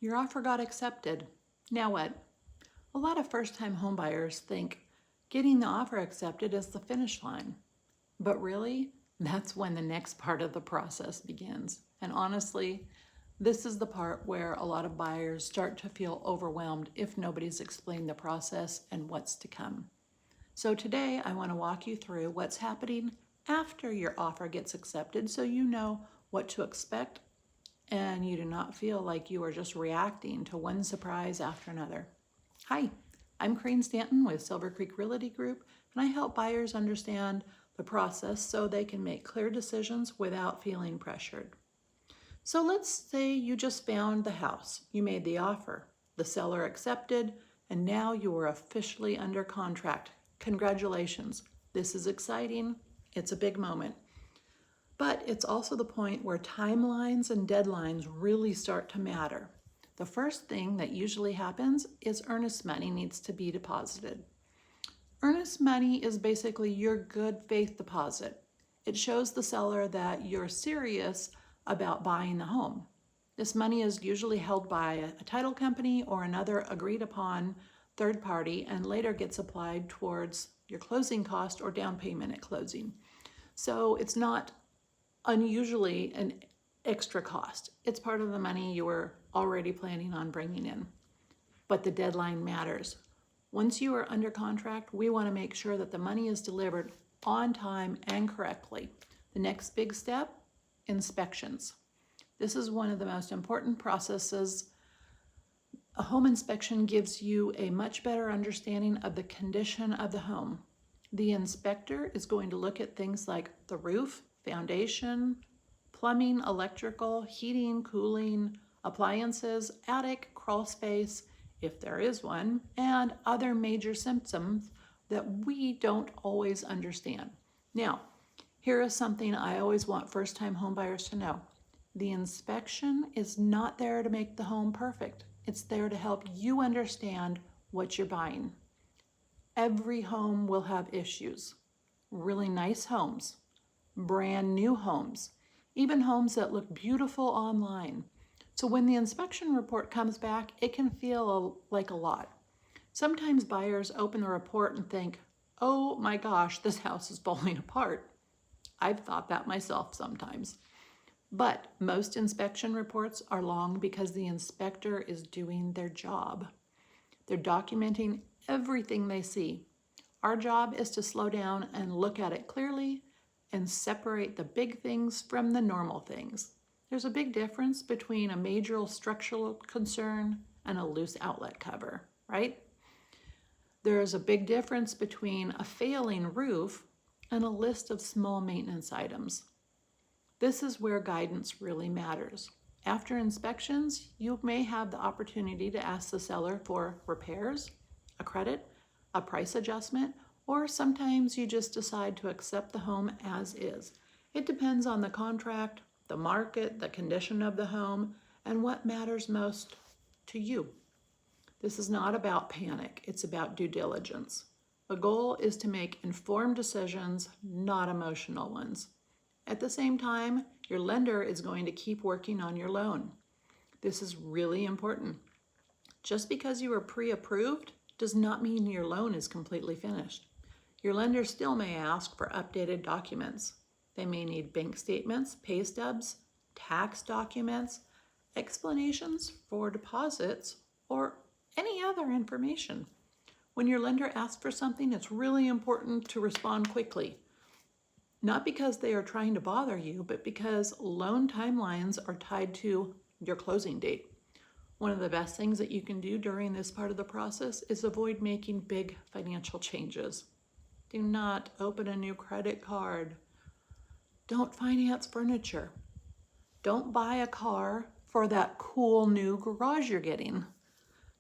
Your offer got accepted. Now what? A lot of first-time homebuyers think getting the offer accepted is the finish line. But really, that's when the next part of the process begins. And honestly, this is the part where a lot of buyers start to feel overwhelmed if nobody's explained the process and what's to come. So today I want to walk you through what's happening after your offer gets accepted so you know what to expect and you do not feel like you are just reacting to one surprise after another. Hi, I'm Crane Stanton with Silver Creek Realty Group, and I help buyers understand the process so they can make clear decisions without feeling pressured. So let's say you just found the house, you made the offer, the seller accepted, and now you are officially under contract. Congratulations, this is exciting, it's a big moment. But it's also the point where timelines and deadlines really start to matter. The first thing that usually happens is earnest money needs to be deposited. Earnest money is basically your good faith deposit. It shows the seller that you're serious about buying the home. This money is usually held by a title company or another agreed upon third party and later gets applied towards your closing cost or down payment at closing. So it's not unusually an extra cost. It's part of the money you were already planning on bringing in. But the deadline matters. Once you are under contract, we want to make sure that the money is delivered on time and correctly. The next big step, inspections. This is one of the most important processes. A home inspection gives you a much better understanding of the condition of the home. The inspector is going to look at things like the roof, foundation, plumbing, electrical, heating, cooling, appliances, attic, crawl space, if there is one, and other major symptoms that we don't always understand. Now, here is something I always want first-time homebuyers to know. The inspection is not there to make the home perfect. It's there to help you understand what you're buying. Every home will have issues. Really nice homes, brand new homes, even homes that look beautiful online. So when the inspection report comes back, it can feel like a lot. Sometimes buyers open the report and think, oh my gosh, this house is falling apart. I've thought that myself sometimes. But most inspection reports are long because the inspector is doing their job. They're documenting everything they see. Our job is to slow down and look at it clearly and separate the big things from the normal things. There's a big difference between a major structural concern and a loose outlet cover, right? There's a big difference between a failing roof and a list of small maintenance items. This is where guidance really matters. After inspections, you may have the opportunity to ask the seller for repairs, a credit, a price adjustment, or sometimes you just decide to accept the home as is. It depends on the contract, the market, the condition of the home, and what matters most to you. This is not about panic, it's about due diligence. The goal is to make informed decisions, not emotional ones. At the same time, your lender is going to keep working on your loan. This is really important. Just because you are pre-approved does not mean your loan is completely finished. Your lender still may ask for updated documents. They may need bank statements, pay stubs, tax documents, explanations for deposits, or any other information. When your lender asks for something, it's really important to respond quickly. Not because they are trying to bother you, but because loan timelines are tied to your closing date. One of the best things that you can do during this part of the process is avoid making big financial changes. Do not open a new credit card. Don't finance furniture. Don't buy a car for that cool new garage you're getting.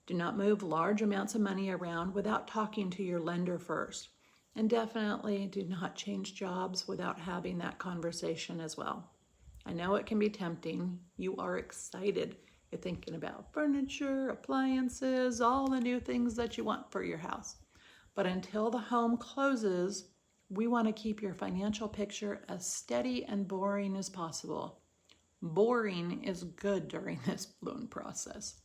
Do not move large amounts of money around without talking to your lender first. And definitely do not change jobs without having that conversation as well. I know it can be tempting. You are excited. You're thinking about furniture, appliances, all the new things that you want for your house. But until the home closes, we want to keep your financial picture as steady and boring as possible. Boring is good during this loan process.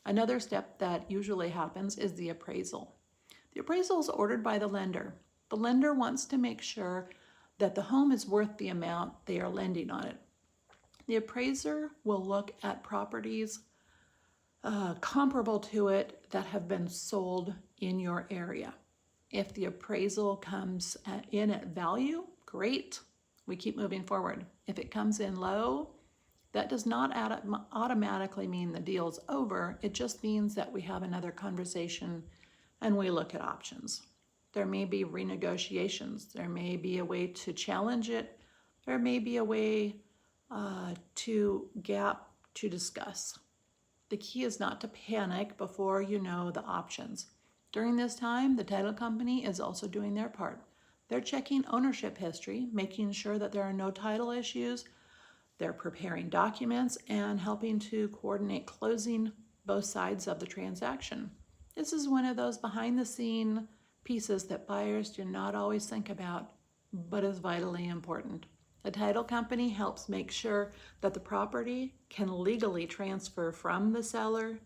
Another step that usually happens is the appraisal. The appraisal is ordered by the lender. The lender wants to make sure that the home is worth the amount they are lending on it. The appraiser will look at properties comparable to it that have been sold in your area. If the appraisal comes in at value, great, we keep moving forward. If it comes in low, that does not automatically mean the deal's over. It just means that we have another conversation and we look at options. There may be renegotiations. There may be a way to challenge it. There may be a way to discuss. The key is not to panic before you know the options. During this time, the title company is also doing their part. They're checking ownership history, making sure that there are no title issues. They're preparing documents and helping to coordinate closing both sides of the transaction. This is one of those behind-the-scene pieces that buyers do not always think about, but is vitally important. The title company helps make sure that the property can legally transfer from the seller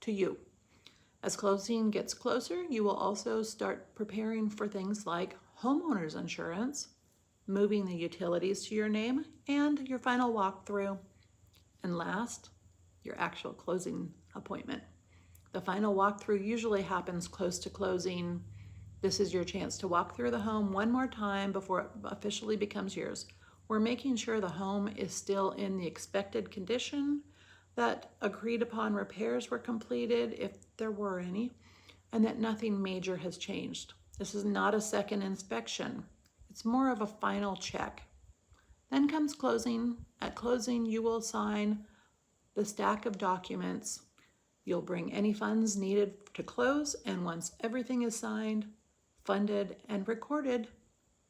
to you. As closing gets closer, you will also start preparing for things like homeowner's insurance, moving the utilities to your name, and your final walkthrough. And last, your actual closing appointment. The final walkthrough usually happens close to closing. This is your chance to walk through the home one more time before it officially becomes yours. We're making sure the home is still in the expected condition, that agreed upon repairs were completed, if there were any, and that nothing major has changed. This is not a second inspection. It's more of a final check. Then comes closing. At closing, you will sign the stack of documents. You'll bring any funds needed to close, and once everything is signed, funded, and recorded,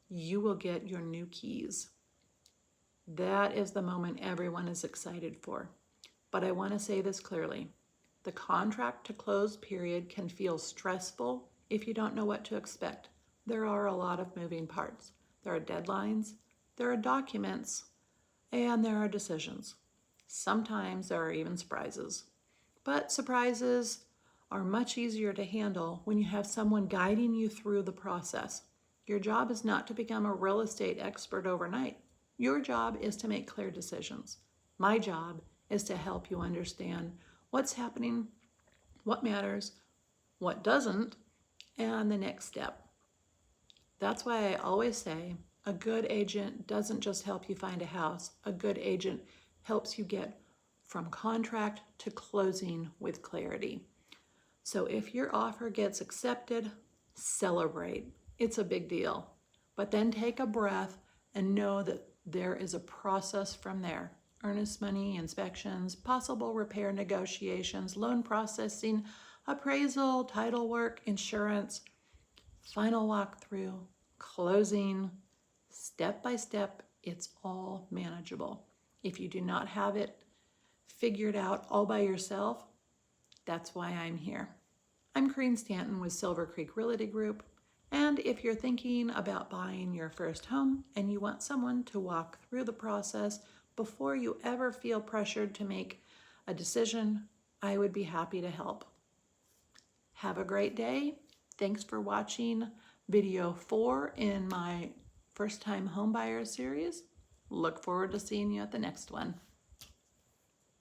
you will get your new keys. That is the moment everyone is excited for. But I want to say this clearly. The contract to close period can feel stressful if you don't know what to expect. There are a lot of moving parts. There are deadlines, there are documents, and there are decisions. Sometimes there are even surprises. But surprises are much easier to handle when you have someone guiding you through the process. Your job is not to become a real estate expert overnight. Your job is to make clear decisions. My job is to help you understand what's happening, what matters, what doesn't, and the next step. That's why I always say a good agent doesn't just help you find a house. A good agent helps you get from contract to closing with clarity. So if your offer gets accepted, celebrate. It's a big deal. But then take a breath and know that there is a process from there. Earnest money, inspections, possible repair negotiations, loan processing, appraisal, title work, insurance, final walkthrough, closing, step by step. It's all manageable. If you do not have it figured out all by yourself, that's why I'm here. I'm Corinne Stanton with Silver Creek Realty Group. And if you're thinking about buying your first home and you want someone to walk through the process before you ever feel pressured to make a decision, I would be happy to help. Have a great day. Thanks for watching video 4 in my first time homebuyer series. Look forward to seeing you at the next one.